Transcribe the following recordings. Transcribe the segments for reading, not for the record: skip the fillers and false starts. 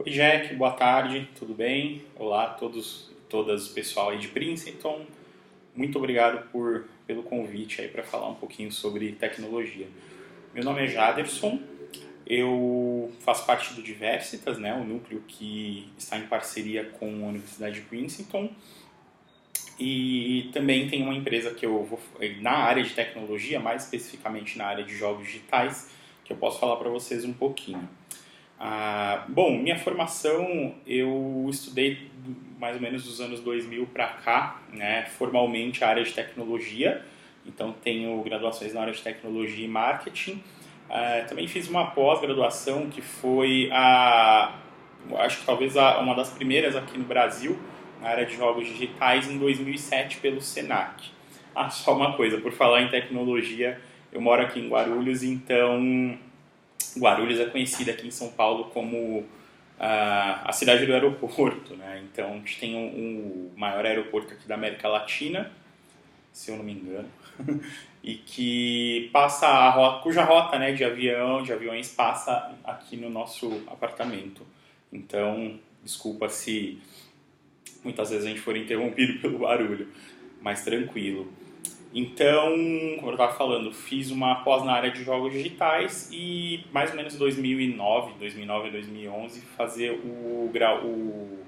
Oi, Jack, boa tarde, tudo bem? Olá a todos e todas, pessoal aí de Princeton. Muito obrigado pelo convite aí para falar um pouquinho sobre tecnologia. Meu nome é Jaderson, eu faço parte do Diversitas, né, o núcleo que está em parceria com a Universidade de Princeton. E também tem uma empresa que eu vou na área de tecnologia, mais especificamente na área de jogos digitais, que eu posso falar para vocês um pouquinho. Bom, minha formação eu estudei mais ou menos dos anos 2000 para cá, né, formalmente a área de tecnologia, então tenho graduações na área de tecnologia e marketing. Também fiz uma pós-graduação que foi acho que talvez uma das primeiras aqui no Brasil, na área de jogos digitais, em 2007 pelo Senac. Só uma coisa, por falar em tecnologia, eu moro aqui em Guarulhos, então Guarulhos é conhecida aqui em São Paulo como a cidade do aeroporto, né? Então a gente tem o maior aeroporto aqui da América Latina, se eu não me engano, e que passa cuja rota, né, de aviões passa aqui no nosso apartamento. Então, desculpa se muitas vezes a gente for interrompido pelo barulho, mas tranquilo. Então, como eu estava falando, fiz uma pós na área de jogos digitais e mais ou menos em 2009 a 2011 fazer o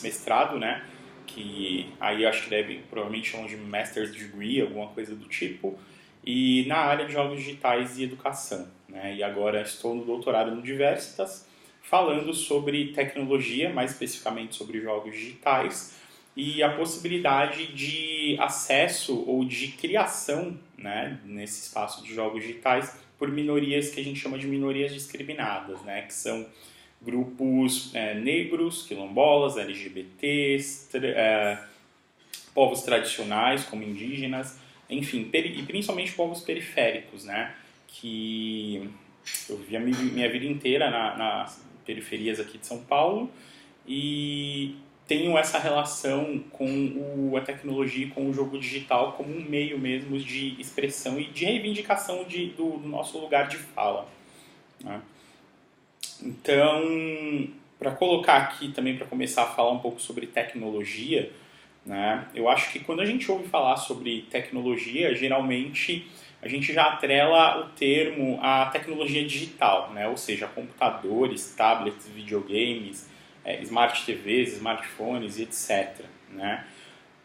mestrado, né? Que aí acho que provavelmente chamam de Master's Degree, alguma coisa do tipo, e na área de jogos digitais e educação, né? E agora estou no doutorado no Diversitas, falando sobre tecnologia, mais especificamente sobre jogos digitais, e a possibilidade de acesso ou de criação, né, nesse espaço de jogos digitais por minorias que a gente chama de minorias discriminadas, né, que são grupos negros, quilombolas, LGBTs, povos tradicionais como indígenas, enfim, e principalmente povos periféricos, né, que eu vivi a minha vida inteira nas periferias aqui de São Paulo e tenho essa relação com a tecnologia e com o jogo digital como um meio mesmo de expressão e de reivindicação do nosso lugar de fala, né? Então, para colocar aqui também, para começar a falar um pouco sobre tecnologia, né, eu acho que quando a gente ouve falar sobre tecnologia, geralmente a gente já atrela o termo à tecnologia digital, né, ou seja, computadores, tablets, videogames, smart TVs, smartphones e etc, né?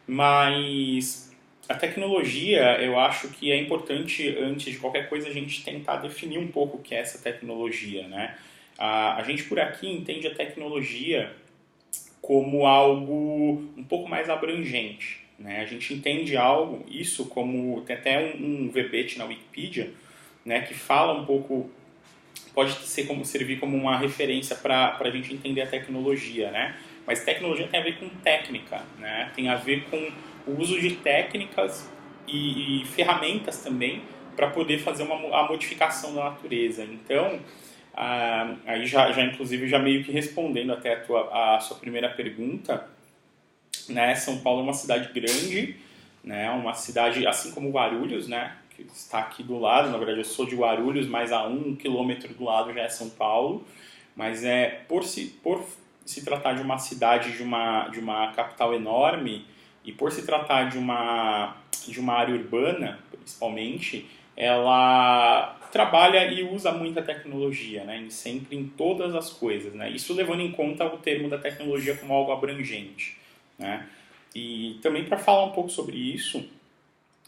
Mas a tecnologia, eu acho que é importante, antes de qualquer coisa, a gente tentar definir um pouco o que é essa tecnologia, né? A gente por aqui entende a tecnologia como algo um pouco mais abrangente, né? A gente entende isso como, tem até um verbete na Wikipedia, né, que fala um pouco, pode servir como uma referência para a gente entender a tecnologia, né? Mas tecnologia tem a ver com técnica, né? Tem a ver com o uso de técnicas e ferramentas também para poder fazer a modificação da natureza. Então, aí já inclusive já meio que respondendo até a sua primeira pergunta, né? São Paulo é uma cidade grande, né? Uma cidade assim como Guarulhos, né? Que está aqui do lado. Na verdade, eu sou de Guarulhos, mas a 1 quilômetro do lado já é São Paulo. Mas por se tratar de uma cidade, de uma capital enorme, e por se tratar de uma área urbana, principalmente, ela trabalha e usa muita tecnologia, né? Sempre em todas as coisas, né? Isso levando em conta o termo da tecnologia como algo abrangente, né? E também para falar um pouco sobre isso,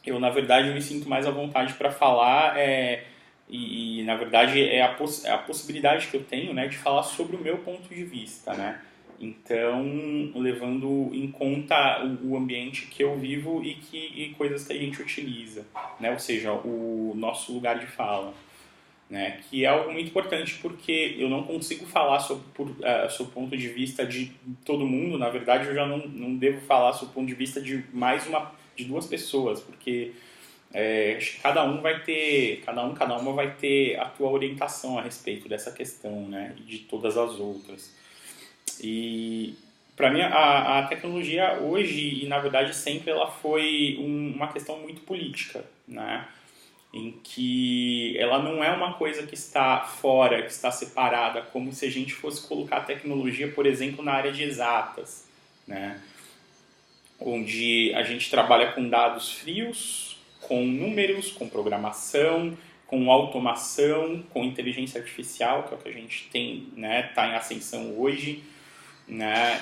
eu na verdade me sinto mais à vontade para falar e na verdade é a possibilidade que eu tenho, né, de falar sobre o meu ponto de vista, né? Então, levando em conta o ambiente que eu vivo e coisas que a gente utiliza, né? Ou seja, o nosso lugar de fala, né? Que é algo muito importante porque eu não consigo falar sobre o ponto de vista de todo mundo. Na verdade, eu já não devo falar sobre o ponto de vista de duas pessoas, porque acho que cada uma vai ter a tua orientação a respeito dessa questão, né? E de todas as outras. E para mim a tecnologia hoje e na verdade sempre ela foi uma questão muito política, né? em que ela não é uma coisa que está fora, que está separada, como se a gente fosse colocar a tecnologia, por exemplo, na área de exatas, né? Onde a gente trabalha com dados frios, com números, com programação, com automação, com inteligência artificial, que é o que a gente tem, né, tá em ascensão hoje, né?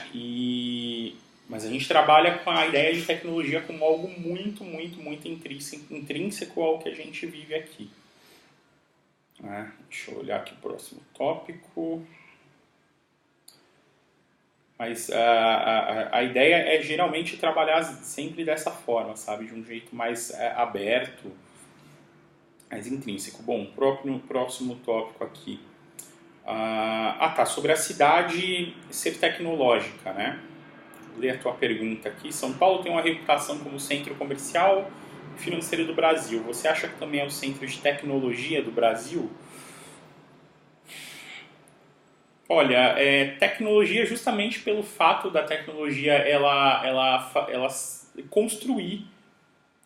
Mas a gente trabalha com a ideia de tecnologia como algo muito, muito, muito intrínseco ao que a gente vive aqui. Né? Deixa eu olhar aqui o próximo tópico. Mas a ideia é geralmente trabalhar sempre dessa forma, sabe? De um jeito mais aberto, mais intrínseco. Bom, próximo tópico aqui. Tá, sobre a cidade ser tecnológica, né? Vou ler a tua pergunta aqui. São Paulo tem uma reputação como centro comercial e financeiro do Brasil. Você acha que também é o centro de tecnologia do Brasil? Olha, tecnologia justamente pelo fato da tecnologia ela construir,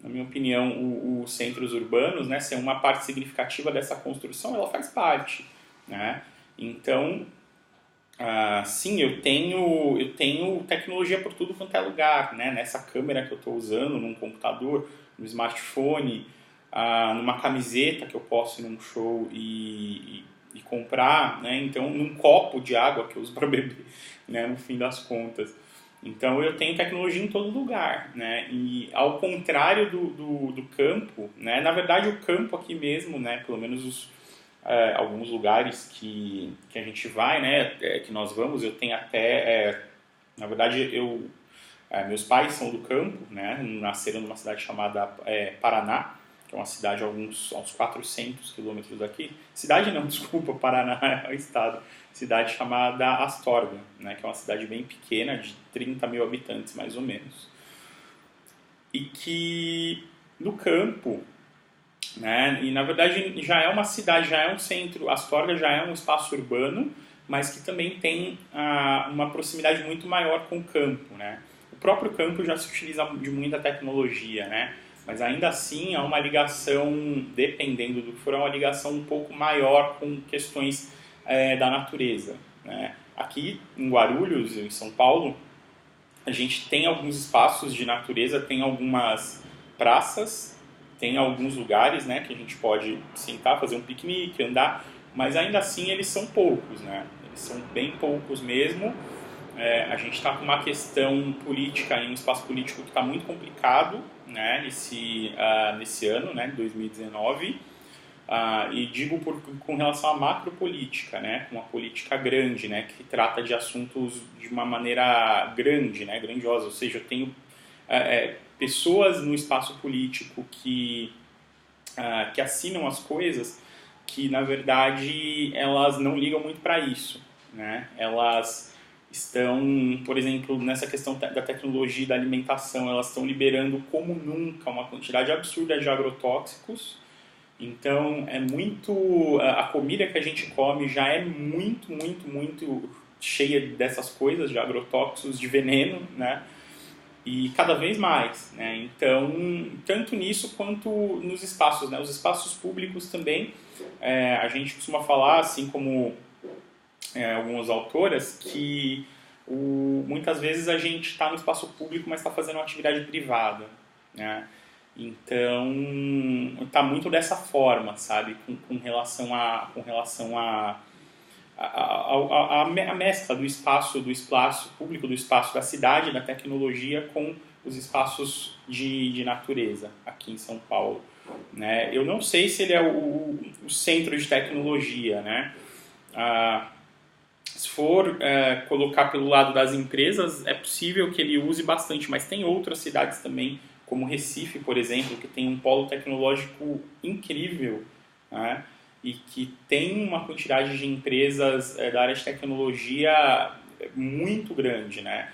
na minha opinião, os centros urbanos, né, ser uma parte significativa dessa construção, ela faz parte, né? Então, sim, eu tenho tecnologia por tudo quanto é lugar, né? Nessa câmera que eu estou usando, num computador, no smartphone, numa camiseta que eu posso ir num show e comprar, né? Então, num copo de água que eu uso para beber, né? No fim das contas. Então, eu tenho tecnologia em todo lugar, né? E ao contrário do campo, né? Na verdade, o campo aqui mesmo, né? Pelo menos alguns lugares que a gente vai, né? Que nós vamos, eu tenho até... na verdade, meus pais são do campo, né? Nasceram numa cidade chamada Paraná, que é uma cidade a uns 400 quilômetros daqui. Cidade não, desculpa, Paraná é o estado. Cidade chamada Astorga, né, que é uma cidade bem pequena, de 30 mil habitantes mais ou menos. E que no campo, né, e na verdade já é uma cidade, já é um centro, Astorga já é um espaço urbano, mas que também tem uma proximidade muito maior com o campo, né. O próprio campo já se utiliza de muita tecnologia, né. Mas ainda assim há uma ligação, dependendo do que for, uma ligação um pouco maior com questões da natureza, né? Aqui em Guarulhos, em São Paulo, a gente tem alguns espaços de natureza, tem algumas praças, tem alguns lugares, né, que a gente pode sentar, fazer um piquenique, andar, mas ainda assim eles são poucos, né? Eles são bem poucos mesmo. A gente está com uma questão política em um espaço político que está muito complicado, né, nesse ano, né, 2019, e digo com relação à macropolítica, né, uma política grande, né, que trata de assuntos de uma maneira grande, né, grandiosa, ou seja, eu tenho pessoas no espaço político que assinam as coisas que, na verdade, elas não ligam muito para isso, né, elas estão, por exemplo, nessa questão da tecnologia e da alimentação, elas estão liberando como nunca uma quantidade absurda de agrotóxicos. Então, a comida que a gente come já é muito, muito, muito cheia dessas coisas, de agrotóxicos, de veneno, né? E cada vez mais, né? Então, tanto nisso quanto nos espaços, né? Os espaços públicos também, a gente costuma falar, assim como algumas autoras, que muitas vezes a gente está no espaço público, mas está fazendo uma atividade privada, né? Então, está muito dessa forma, sabe? Com relação a mescla do espaço público, do espaço da cidade, da tecnologia, com os espaços de natureza aqui em São Paulo, né? Eu não sei se ele é o centro de tecnologia, né? Se for colocar pelo lado das empresas, é possível que ele use bastante, mas tem outras cidades também, como Recife, por exemplo, que tem um polo tecnológico incrível, né? E que tem uma quantidade de empresas da área de tecnologia muito grande, né?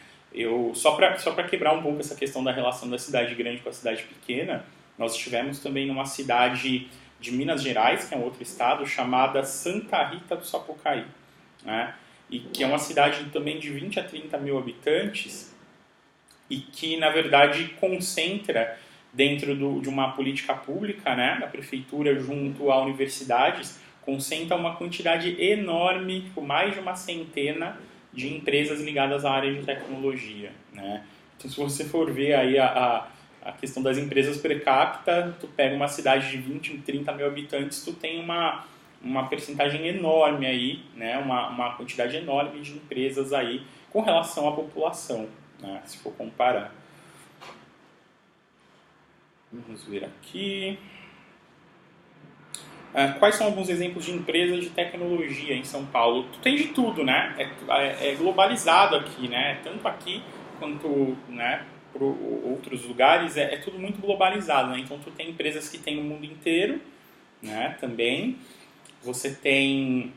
Só para quebrar um pouco essa questão da relação da cidade grande com a cidade pequena, nós estivemos também numa cidade de Minas Gerais, que é um outro estado, chamada Santa Rita do Sapucaí, né? E que é uma cidade também de 20 a 30 mil habitantes e que, na verdade, concentra dentro de uma política pública, né, da prefeitura junto a universidades, concentra uma quantidade enorme, tipo, mais de uma centena de empresas ligadas à área de tecnologia, né? Então, se você for ver aí a questão das empresas per capita, tu pega uma cidade de 20, 30 mil habitantes, tu tem uma percentagem enorme aí, né? Uma quantidade enorme de empresas aí com relação à população, né? Se for comparar. Vamos ver aqui. Quais são alguns exemplos de empresas de tecnologia em São Paulo? Tu tem de tudo, né? É globalizado aqui, né? Tanto aqui quanto, né, para outros lugares, é tudo muito globalizado, né? Então tu tem empresas que tem no mundo inteiro, né? Também você tem,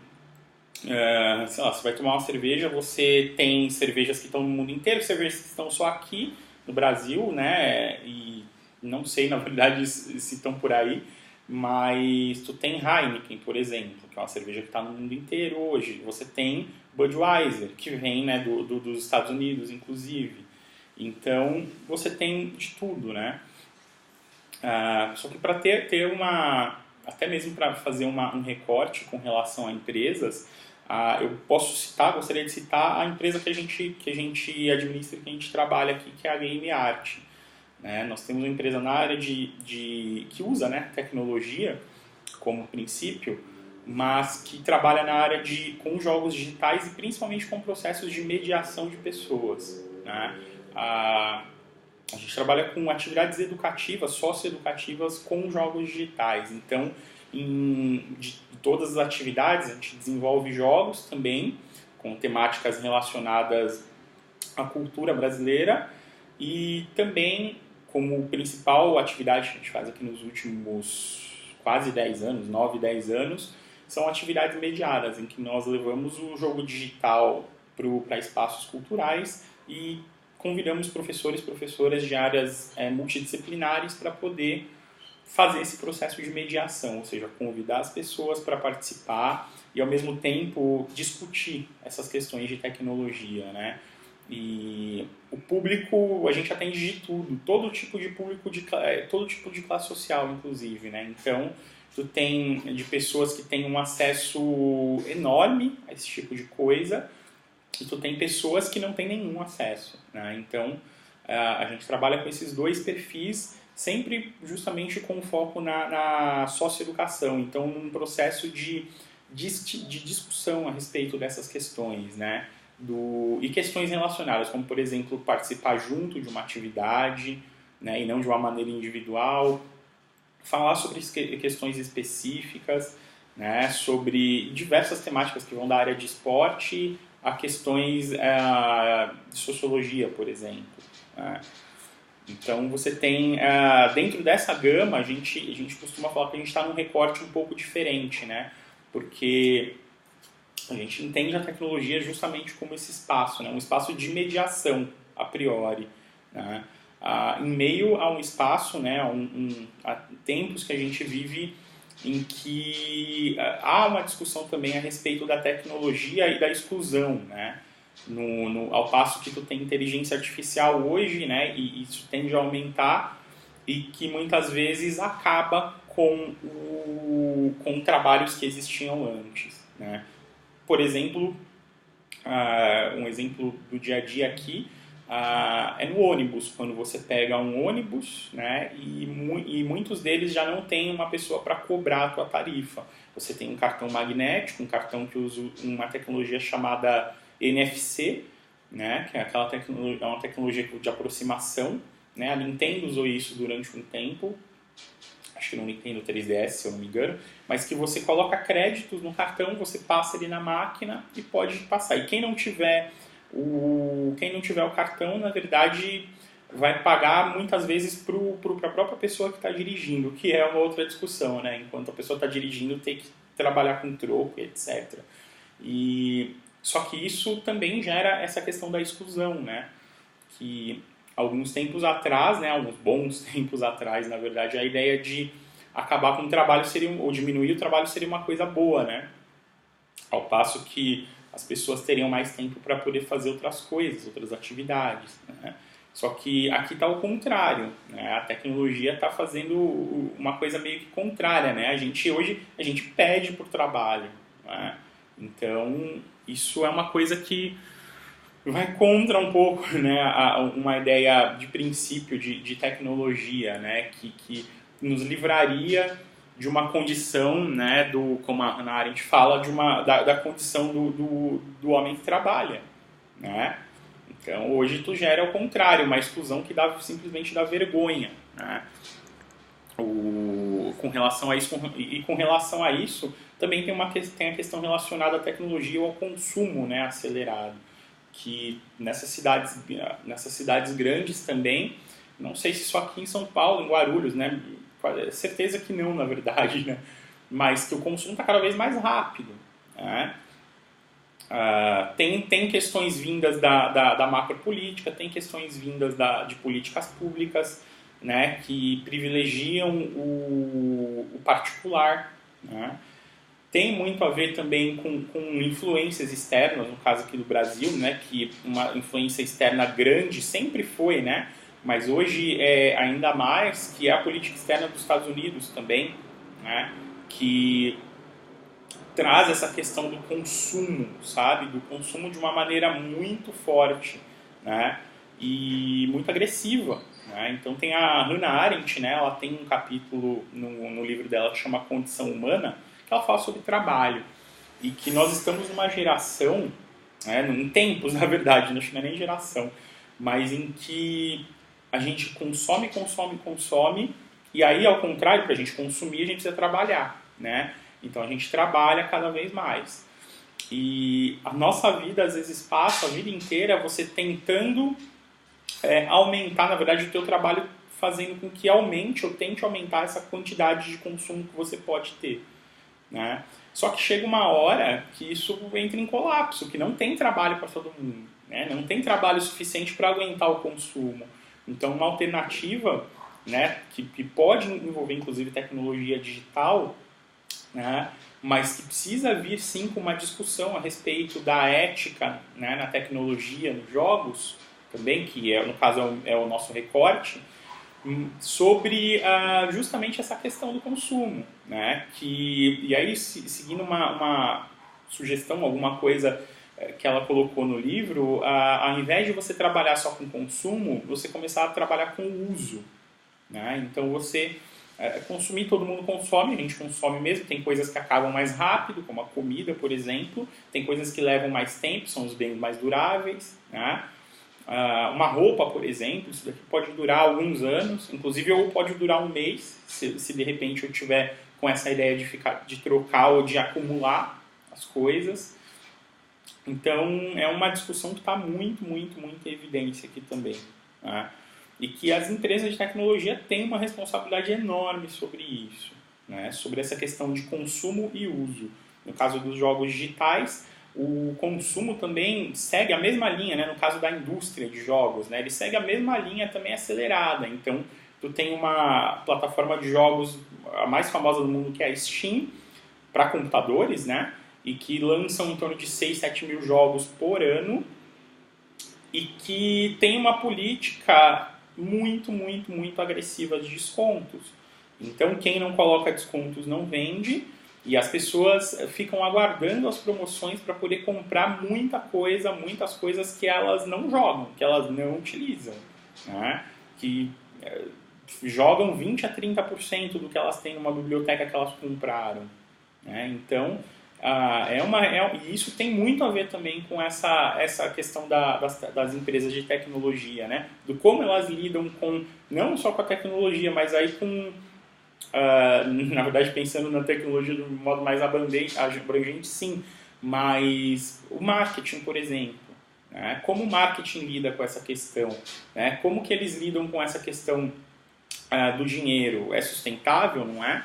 sei lá, você vai tomar uma cerveja, você tem cervejas que estão no mundo inteiro, cervejas que estão só aqui no Brasil, né? E não sei, na verdade, se estão por aí, mas tu tem Heineken, por exemplo, que é uma cerveja que está no mundo inteiro hoje. Você tem Budweiser, que vem, né, dos Estados Unidos, inclusive. Então, você tem de tudo, né? Só que para ter uma... Até mesmo para fazer um recorte com relação a empresas, eu gostaria de citar a empresa que a gente administra, que a gente trabalha aqui, que é a Game Art. Né? Nós temos uma empresa na área que usa, né, tecnologia como princípio, mas que trabalha na área com jogos digitais e principalmente com processos de mediação de pessoas. Né? A gente trabalha com atividades educativas, socioeducativas com jogos digitais. Então, de todas as atividades, a gente desenvolve jogos também com temáticas relacionadas à cultura brasileira e também, como principal atividade que a gente faz aqui nos últimos quase 10 anos, 9, 10 anos, são atividades mediadas, em que nós levamos o jogo digital para espaços culturais e convidamos professores e professoras de áreas multidisciplinares para poder fazer esse processo de mediação, ou seja, convidar as pessoas para participar e, ao mesmo tempo, discutir essas questões de tecnologia, né? E o público, a gente atende de tudo, todo tipo de público, todo tipo de classe social, inclusive, né? Então, tu tem de pessoas que têm um acesso enorme a esse tipo de coisa e tu tem pessoas que não têm nenhum acesso, né? Então, a gente trabalha com esses dois perfis, sempre justamente com foco na socioeducação, então num processo de discussão a respeito dessas questões, né? E questões relacionadas, como, por exemplo, participar junto de uma atividade, né, e não de uma maneira individual, falar sobre questões específicas, né, sobre diversas temáticas que vão da área de esporte a questões de sociologia, por exemplo. Né. Então, você tem, dentro dessa gama, a gente costuma falar que a gente está num recorte um pouco diferente, né, porque a gente entende a tecnologia justamente como esse espaço, né? Um espaço de mediação, a priori. Né? Em meio a um espaço, né? A tempos que a gente vive em que há uma discussão também a respeito da tecnologia e da exclusão. Né? Ao passo que tu tem inteligência artificial hoje, né? E isso tende a aumentar e que muitas vezes acaba com trabalhos que existiam antes. Né? Por exemplo, um exemplo do dia a dia aqui é no ônibus, quando você pega um ônibus, né, e muitos deles já não tem uma pessoa para cobrar a tua tarifa. Você tem um cartão magnético, um cartão que usa uma tecnologia chamada NFC, né, que é uma tecnologia de aproximação. Né, a Nintendo usou isso durante um tempo, acho que no Nintendo 3DS, se eu não me engano, mas que você coloca créditos no cartão, você passa ele na máquina e pode passar. E quem não tiver o cartão, na verdade, vai pagar muitas vezes para a própria pessoa que está dirigindo, que é uma outra discussão, né? Enquanto a pessoa está dirigindo, tem que trabalhar com troco, etc. Só que isso também gera essa questão da exclusão, né? Que alguns tempos atrás, né, alguns bons tempos atrás, na verdade, a ideia de acabar com o trabalho ou diminuir o trabalho seria uma coisa boa, né? Ao passo que as pessoas teriam mais tempo para poder fazer outras coisas, outras atividades, né? Só que aqui está o contrário, né? A tecnologia está fazendo uma coisa meio que contrária, né? Hoje a gente pede por trabalho, né? Então isso é uma coisa que vai contra um pouco, né, uma ideia de princípio de tecnologia, né, que nos livraria de uma condição, né, como a Hannah Arendt fala, da condição do homem que trabalha, né? Então hoje tu gera ao contrário, uma exclusão que simplesmente dá vergonha, né? Com relação a isso, e com relação a isso também tem a questão relacionada à tecnologia ou ao consumo, né, acelerado, que nessas cidades grandes também, não sei se só aqui em São Paulo, em Guarulhos, né, certeza que não, na verdade, né, mas que o consumo está cada vez mais rápido, né? Tem questões vindas da macropolítica, tem questões vindas de políticas públicas, né, que privilegiam o particular, né? Tem muito a ver também com influências externas, no caso aqui do Brasil, né, que uma influência externa grande sempre foi, né, mas hoje é ainda mais, que é a política externa dos Estados Unidos também, né, que traz essa questão do consumo, sabe, do consumo de uma maneira muito forte, né, e muito agressiva, né? Então tem a Hannah Arendt, né, ela tem um capítulo no livro dela que chama Condição Humana, que ela fala sobre trabalho, e que nós estamos numa geração, né, em tempos, na verdade, não é nem geração, mas em que a gente consome, e aí, ao contrário, para a gente consumir, a gente precisa trabalhar, né? Então a gente trabalha cada vez mais. E a nossa vida, às vezes, passa a vida inteira você tentando aumentar, na verdade, o teu trabalho fazendo com que aumente ou tente aumentar essa quantidade de consumo que você pode ter, né? Só que chega uma hora que isso entra em colapso, que não tem trabalho para todo mundo, né? Não tem trabalho suficiente para aguentar o consumo. Então, uma alternativa, né, que pode envolver, inclusive, tecnologia digital, né, mas que precisa vir, sim, com uma discussão a respeito da ética, né, na tecnologia, nos jogos, também, que no caso é o nosso recorte, sobre justamente essa questão do consumo, né? E aí, seguindo uma sugestão, alguma coisa que ela colocou no livro, ao invés de você trabalhar só com consumo, você começar a trabalhar com o uso, né? Então você consumir, todo mundo consome, a gente consome mesmo, tem coisas que acabam mais rápido, como a comida, por exemplo, tem coisas que levam mais tempo, são os bens mais duráveis, né? Uma roupa, por exemplo, isso daqui pode durar alguns anos, inclusive ou pode durar um mês, se de repente eu tiver com essa ideia de trocar ou de acumular as coisas. Então é uma discussão que está muito em evidência aqui também, né? E que as empresas de tecnologia têm uma responsabilidade enorme sobre isso, né? Sobre essa questão de consumo e uso. No caso dos jogos digitais, o consumo também segue a mesma linha, né? No caso da indústria de jogos, né? Ele segue a mesma linha também acelerada. Então, tu tem uma plataforma de jogos, a mais famosa do mundo, que é a Steam, para computadores, né? E que lançam em torno de 6, 7 mil jogos por ano e que tem uma política muito agressiva de descontos. Então, quem não coloca descontos não vende. E as pessoas ficam aguardando as promoções para poder comprar muitas coisas que elas não jogam, que elas não utilizam, né? Que jogam 20 a 30% do que elas têm numa biblioteca que elas compraram, né? Então, e isso tem muito a ver também com essa questão das empresas de tecnologia, né? Do como elas lidam não só com a tecnologia, mas aí com... na verdade, pensando na tecnologia de um modo mais abrangente, sim, mas o marketing, por exemplo, né? Como o marketing lida com essa questão, né? Como que eles lidam com essa questão do dinheiro? É sustentável, não é?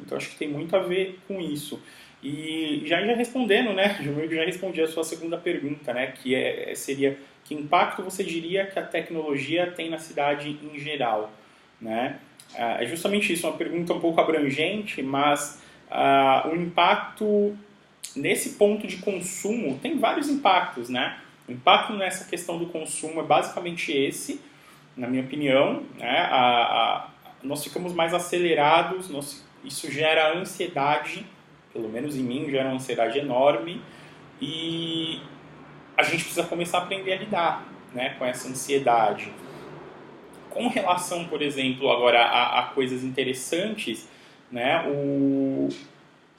Então, acho que tem muito a ver com isso. E já respondendo, né? Eu já respondi a sua segunda pergunta, né? Que seria, que impacto você diria que a tecnologia tem na cidade em geral, né? É justamente isso, uma pergunta um pouco abrangente, mas o impacto nesse ponto de consumo tem vários impactos, né? O impacto nessa questão do consumo é basicamente esse, na minha opinião, né? Nós ficamos mais acelerados, isso gera ansiedade, pelo menos em mim, gera uma ansiedade enorme, e a gente precisa começar a aprender a lidar, né, com essa ansiedade. Com relação, por exemplo, agora a coisas interessantes, né,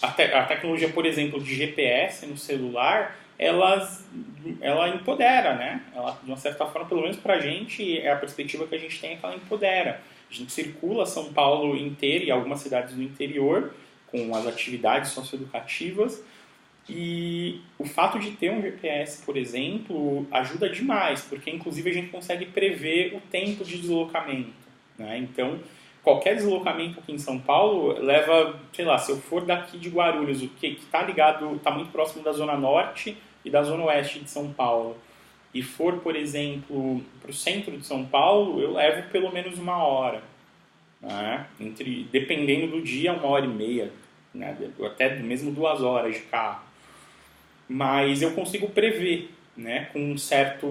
a tecnologia, por exemplo, de GPS no celular, ela empodera, né? Ela, de uma certa forma, pelo menos para a gente, é a perspectiva que a gente tem é que ela empodera. A gente circula São Paulo inteiro e algumas cidades do interior com as atividades socioeducativas, e o fato de ter um GPS, por exemplo, ajuda demais, porque inclusive a gente consegue prever o tempo de deslocamento, né? Então, qualquer deslocamento aqui em São Paulo leva, sei lá, se eu for daqui de Guarulhos, o que está ligado, está muito próximo da Zona Norte e da Zona Oeste de São Paulo, e for, por exemplo, para o centro de São Paulo, eu levo pelo menos 1 hora, né? Dependendo do dia, 1 hora e meia, né? Até mesmo 2 horas de carro. Mas eu consigo prever, né, com um certo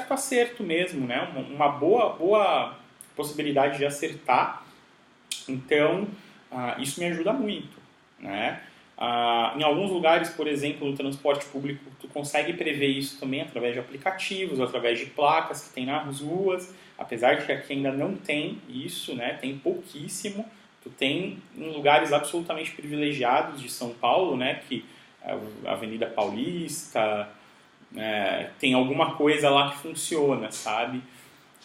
acerto mesmo, né, uma boa possibilidade de acertar. Então, isso me ajuda muito, né. Em alguns lugares, por exemplo, no transporte público, tu consegue prever isso também através de aplicativos, através de placas que tem nas ruas, apesar de que aqui ainda não tem isso, né, tem pouquíssimo. Tu tem em lugares absolutamente privilegiados de São Paulo, né, que a Avenida Paulista, tem alguma coisa lá que funciona, sabe?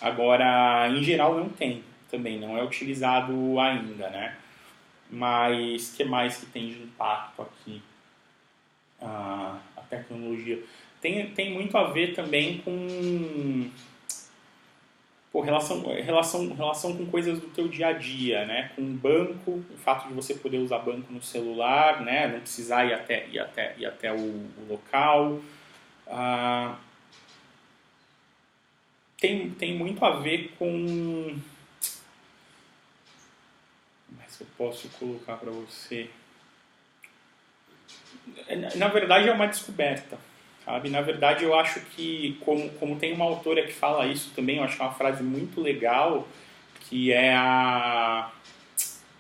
Agora, em geral, não tem também, não é utilizado ainda, né? Mas o que mais que tem de impacto aqui? A tecnologia tem muito a ver também com relação com coisas do teu dia a dia, né? Com banco, o fato de você poder usar banco no celular, né? Não precisar ir até o local. Tem muito a ver com... Mas eu posso colocar para você... Na verdade, é uma descoberta. Sabe? Na verdade, eu acho que, como tem uma autora que fala isso também, eu acho que é uma frase muito legal, que é a...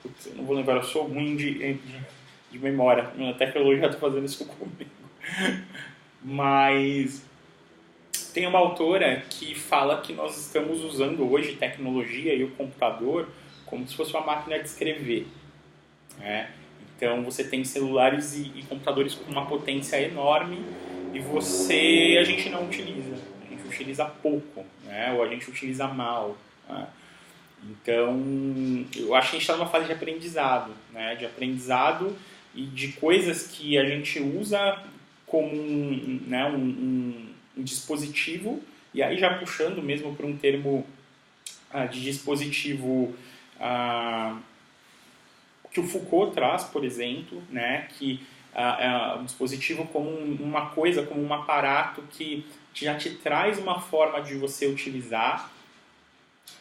Putz, eu não vou lembrar, eu sou ruim de memória, a tecnologia está fazendo isso comigo. Mas tem uma autora que fala que nós estamos usando hoje tecnologia e o computador como se fosse uma máquina de escrever, né? Então, você tem celulares e computadores com uma potência enorme, e a gente não utiliza, a gente utiliza pouco, né? Ou a gente utiliza mal, né? Então, eu acho que a gente está numa fase de aprendizado, né? De aprendizado e de coisas que a gente usa como um dispositivo, e aí já puxando mesmo para um termo de dispositivo que o Foucault traz, por exemplo, né? Que o dispositivo como uma coisa, como um aparato que já te traz uma forma de você utilizar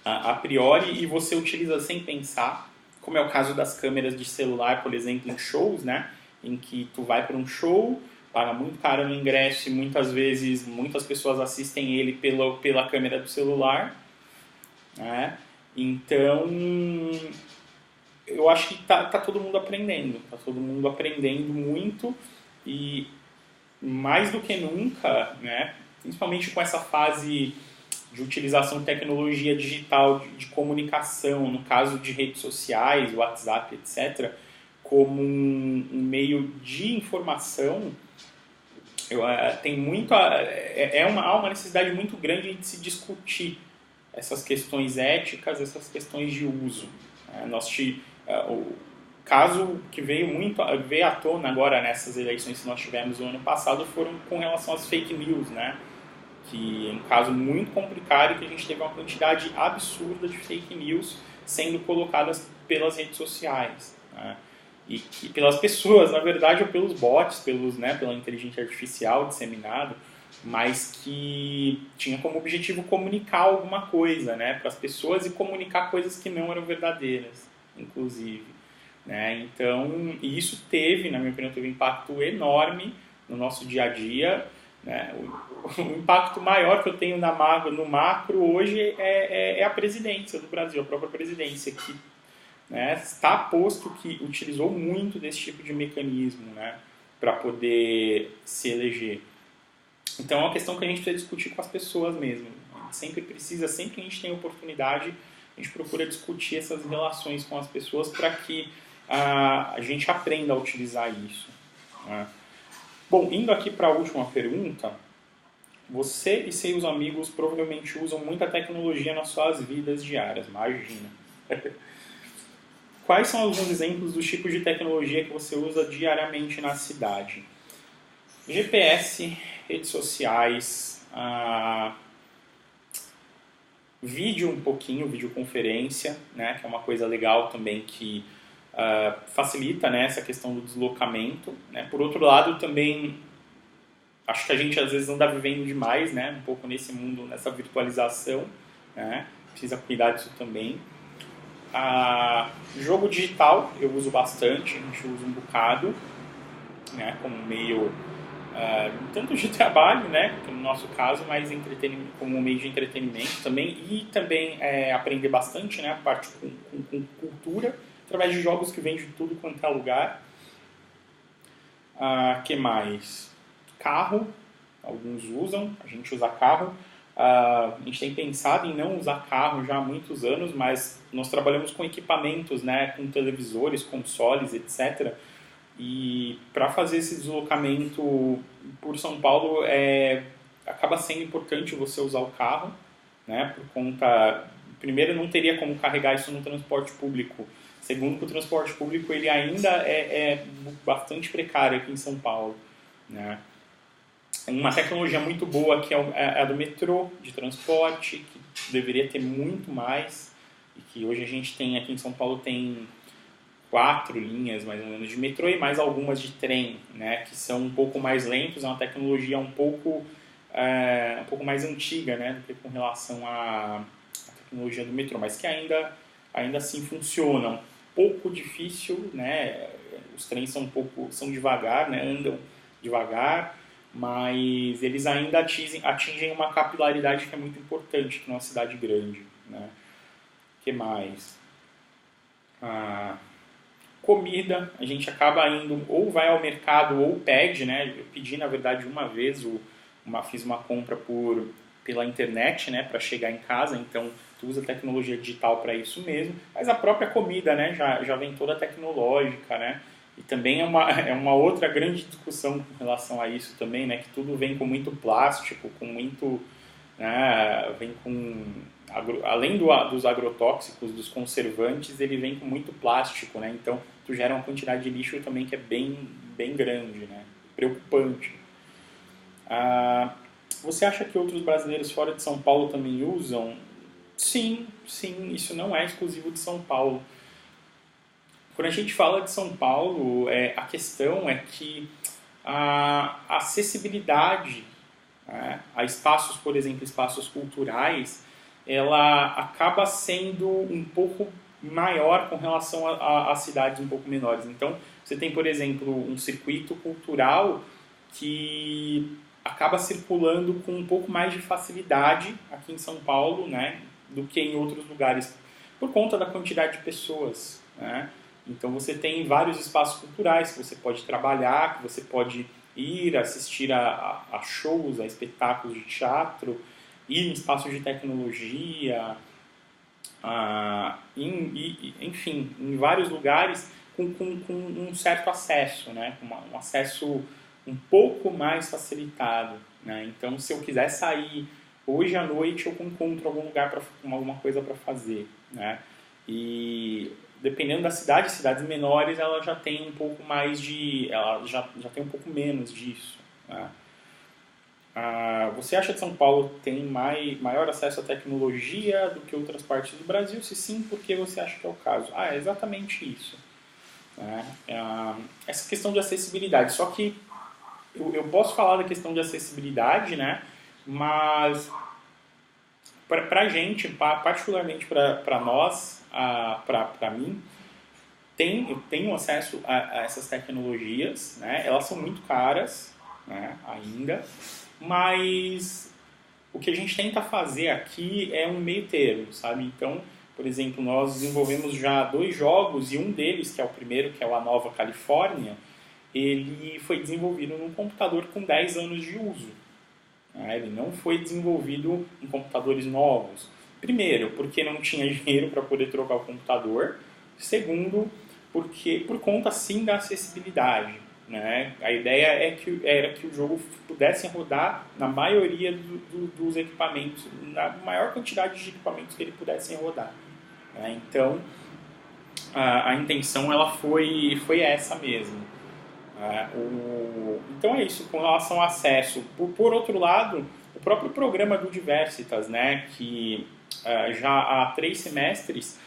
a priori, e você utiliza sem pensar, como é o caso das câmeras de celular, por exemplo, em shows, né? Em que tu vai para um show, paga muito caro no ingresso e muitas vezes muitas pessoas assistem ele pela câmera do celular, né? Então, eu acho que tá todo mundo aprendendo, muito, e mais do que nunca, né, principalmente com essa fase de utilização de tecnologia digital de comunicação, no caso de redes sociais, WhatsApp, etc., como um meio de informação, há uma necessidade muito grande de se discutir essas questões éticas, essas questões de uso. O caso que veio à tona agora nessas eleições que nós tivemos no ano passado foram com relação às fake news, né? Que é um caso muito complicado, que a gente teve uma quantidade absurda de fake news sendo colocadas pelas redes sociais, né? E pelas pessoas, na verdade, ou pelos bots, pela inteligência artificial disseminada, mas que tinha como objetivo comunicar alguma coisa, né, para as pessoas, e comunicar coisas que não eram verdadeiras, inclusive, né? Então, isso na minha opinião, teve um impacto enorme no nosso dia a dia, né? O impacto maior que eu tenho no macro hoje é a presidência do Brasil, a própria presidência, que, né, está posto que utilizou muito desse tipo de mecanismo, né, para poder se eleger. Então é uma questão que a gente precisa discutir com as pessoas mesmo. A gente sempre precisa, sempre que a gente tem oportunidade, a gente procura discutir essas relações com as pessoas para que a gente aprenda a utilizar isso, né? Bom, indo aqui para a última pergunta, você e seus amigos provavelmente usam muita tecnologia nas suas vidas diárias, imagina. Quais são alguns exemplos dos tipos de tecnologia que você usa diariamente na cidade? GPS, redes sociais, vídeo um pouquinho, videoconferência, né, que é uma coisa legal também que facilita, né, essa questão do deslocamento, né. Por outro lado, também acho que a gente às vezes anda vivendo demais, né, um pouco nesse mundo, nessa virtualização, né, precisa cuidar disso também. Jogo digital eu uso bastante, a gente usa um bocado, né, como meio tanto de trabalho, né, que no nosso caso, mas como meio de entretenimento também, e também aprender bastante, né, a parte com cultura, através de jogos que vêm de tudo quanto é lugar. Que mais? Carro, alguns usam, a gente usa carro. A gente tem pensado em não usar carro já há muitos anos, mas nós trabalhamos com equipamentos, né, com televisores, consoles, etc., e para fazer esse deslocamento por São Paulo acaba sendo importante você usar o carro, né? Por conta, primeiro, não teria como carregar isso no transporte público. Segundo, que o transporte público ele ainda é bastante precário aqui em São Paulo, né? Uma tecnologia muito boa que é a do metrô de transporte, que deveria ter muito mais, e que hoje a gente tem aqui em São Paulo tem 4 linhas mais ou menos de metrô e mais algumas de trem, né, que são um pouco mais lentos, é uma tecnologia um pouco mais antiga, né, do que com relação à tecnologia do metrô, mas que ainda assim funciona. Um pouco difícil, né, os trens são devagar, né, andam devagar, mas eles ainda atingem uma capilaridade que é muito importante numa cidade grande, né. O que mais? Comida, a gente acaba indo, ou vai ao mercado ou pede, né? Eu pedi, na verdade, uma vez, fiz uma compra pela internet, né? Para chegar em casa, então tu usa tecnologia digital para isso mesmo. Mas a própria comida, né? Já vem toda tecnológica, né? E também é uma outra grande discussão com relação a isso também, né? Que tudo vem com muito plástico, com muito... né, vem com... além dos agrotóxicos, dos conservantes, ele vem com muito plástico, né? Então, tu gera uma quantidade de lixo também que é bem, bem grande, né? Preocupante. Você acha que outros brasileiros fora de São Paulo também usam? Sim, isso não é exclusivo de São Paulo. Quando a gente fala de São Paulo, a questão é que a acessibilidade, né, a espaços, por exemplo, espaços culturais, ela acaba sendo um pouco maior com relação a cidades um pouco menores. Então, você tem, por exemplo, um circuito cultural que acaba circulando com um pouco mais de facilidade aqui em São Paulo, né, do que em outros lugares, por conta da quantidade de pessoas, né? Então, você tem vários espaços culturais que você pode trabalhar, que você pode ir assistir a shows, a espetáculos de teatro, ir em espaços de tecnologia, enfim, em vários lugares com um certo acesso, né? Um acesso um pouco mais facilitado, né? Então, se eu quiser sair hoje à noite, eu encontro algum lugar alguma coisa para fazer, né? E dependendo da cidade, cidades menores, ela já tem um pouco mais ela já tem um pouco menos disso, né? Você acha que São Paulo tem maior acesso à tecnologia do que outras partes do Brasil? Se sim, por que você acha que é o caso? É exatamente isso, né? Essa questão de acessibilidade. Só que eu posso falar da questão de acessibilidade, né? Mas para a gente, particularmente para nós, para mim, eu tenho acesso a essas tecnologias, né? Elas são muito caras, né? Ainda. mas o que a gente tenta fazer aqui é um meio termo, sabe? Então, por exemplo, nós desenvolvemos já 2 jogos e um deles, que é o primeiro, que é o A Nova Califórnia, ele foi desenvolvido num computador com 10 anos de uso. Ele não foi desenvolvido em computadores novos. Primeiro, porque não tinha dinheiro para poder trocar o computador. Segundo, porque por conta sim da acessibilidade. Né? A ideia era que o jogo pudesse rodar na maioria dos equipamentos, na maior quantidade de equipamentos que ele pudesse rodar. Né? Então, a intenção ela foi essa mesmo. Então é isso, com relação ao acesso. Por outro lado, o próprio programa do Diversitas, né, que já há 3 semestres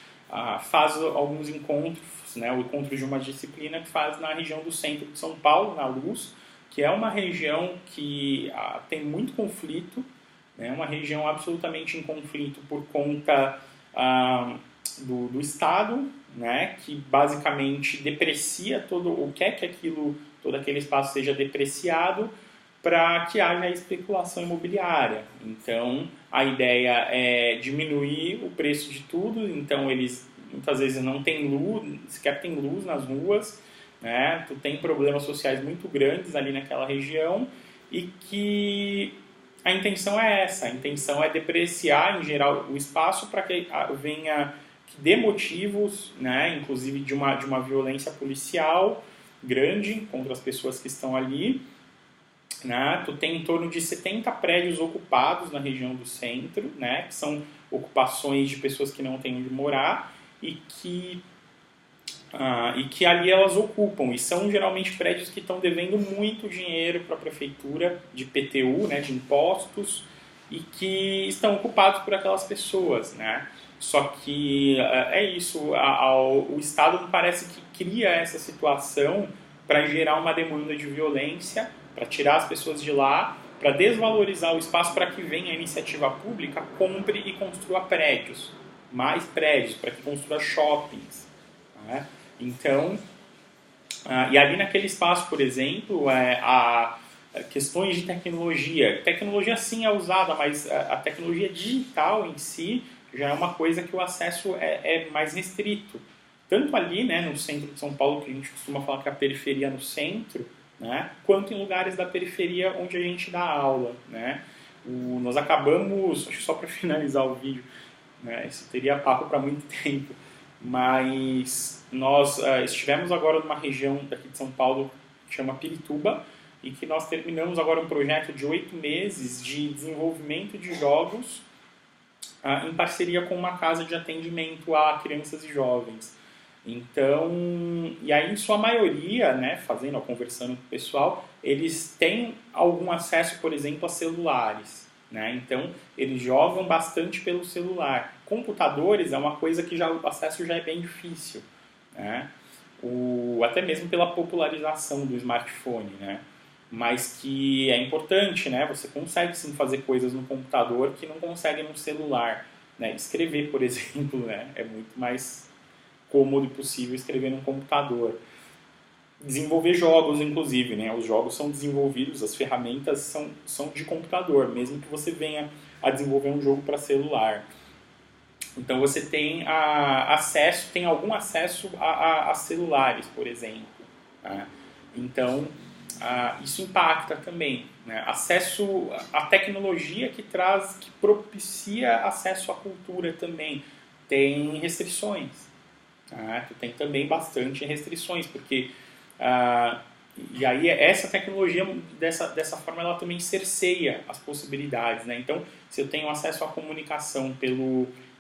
faz alguns encontros, né, o encontro de uma disciplina que faz na região do centro de São Paulo, na Luz, que é uma região que tem muito conflito, né, uma região absolutamente em conflito por conta do Estado, né, que basicamente deprecia todo aquele espaço seja depreciado para que haja especulação imobiliária. Então, a ideia é diminuir o preço de tudo, então eles muitas vezes não têm luz, sequer tem luz nas ruas, né, tu tem problemas sociais muito grandes ali naquela região e que a intenção é essa, a intenção é depreciar em geral o espaço para que venha que dê motivos, né, inclusive de uma violência policial grande contra as pessoas que estão ali. Né? Tu tem em torno de 70 prédios ocupados na região do centro, né, que são ocupações de pessoas que não têm onde morar e que ali elas ocupam. E são geralmente prédios que estão devendo muito dinheiro para a prefeitura de IPTU, né, de impostos, e que estão ocupados por aquelas pessoas, né? Só que é isso, o Estado me parece que cria essa situação para gerar uma demanda de violência, para tirar as pessoas de lá, para desvalorizar o espaço para que venha a iniciativa pública, compre e construa prédios, mais prédios, para que construa shoppings. Né? Então, e ali naquele espaço, por exemplo, questões de tecnologia. Tecnologia sim é usada, mas a tecnologia digital em si já é uma coisa que o acesso é mais restrito. Tanto ali, né, no centro de São Paulo, que a gente costuma falar que é a periferia no centro, né, quanto em lugares da periferia onde a gente dá aula. Né. Nós acabamos, acho que só para finalizar o vídeo, né, isso teria papo para muito tempo, mas nós estivemos agora numa região daqui de São Paulo que chama Pirituba, e que nós terminamos agora um projeto de 8 meses de desenvolvimento de jogos em parceria com uma casa de atendimento a crianças e jovens. Então, e aí em sua maioria, né, conversando com o pessoal, eles têm algum acesso, por exemplo, a celulares. Né? Então, eles jogam bastante pelo celular. Computadores é uma coisa que o acesso já é bem difícil. Né? Até mesmo pela popularização do smartphone, né? Mas que é importante, né? Você consegue sim fazer coisas no computador que não consegue no celular, né? Escrever, por exemplo, né? É muito mais cômodo e possível escrever num computador. Desenvolver jogos, inclusive, né? Os jogos são desenvolvidos, as ferramentas são de computador, mesmo que você venha a desenvolver um jogo para celular. Então você tem algum acesso a celulares, por exemplo. Né? Então isso impacta também. Né? Acesso à tecnologia que propicia acesso à cultura também. Tem restrições. Tá? Tem também bastante restrições, porque e aí essa tecnologia, dessa forma, ela também cerceia as possibilidades. Né? Então, se eu tenho acesso à comunicação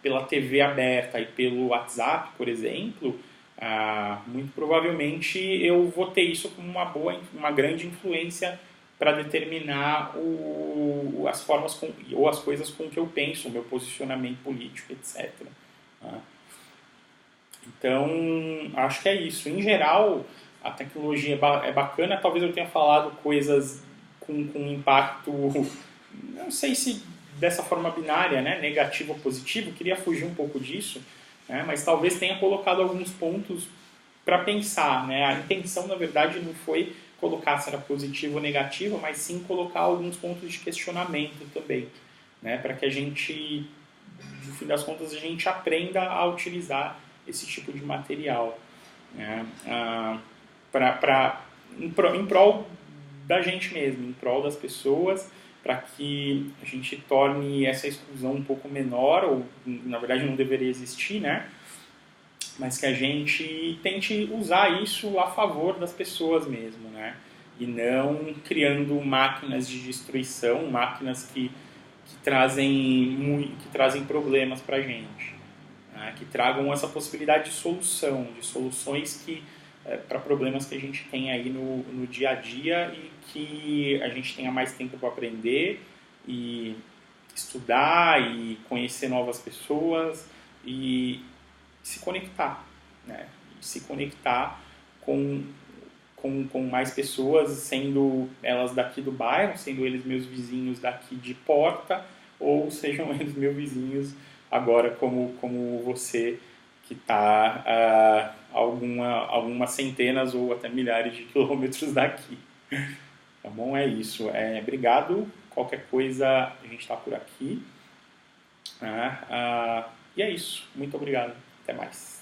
pela TV aberta e pelo WhatsApp, por exemplo, muito provavelmente eu vou ter isso como uma grande influência para determinar as formas ou as coisas com que eu penso, o meu posicionamento político, etc. Então, acho que é isso. Em geral, a tecnologia é bacana. Talvez eu tenha falado coisas com impacto, não sei se dessa forma binária, né, negativo ou positivo, queria fugir um pouco disso, né, mas talvez tenha colocado alguns pontos para pensar. Né? A intenção, na verdade, não foi colocar se era positivo ou negativo, mas sim colocar alguns pontos de questionamento também, né? Para que a gente, no fim das contas, a gente aprenda a utilizar esse tipo de material, né? Em prol da gente mesmo, em prol das pessoas, para que a gente torne essa exclusão um pouco menor, ou na verdade não deveria existir, né? Mas que a gente tente usar isso a favor das pessoas mesmo, né? E não criando máquinas de destruição, máquinas que trazem problemas para a gente, né? Que tragam essa possibilidade de soluções para problemas que a gente tem aí no dia a dia e que a gente tenha mais tempo para aprender e estudar e conhecer novas pessoas e se conectar, né? Se conectar com mais pessoas, sendo elas daqui do bairro, sendo eles meus vizinhos daqui de porta, ou sejam eles meus vizinhos agora como você que está a algumas centenas ou até milhares de quilômetros daqui. Tá bom? É isso. Obrigado. Qualquer coisa a gente está por aqui. E é isso. Muito obrigado. Até mais.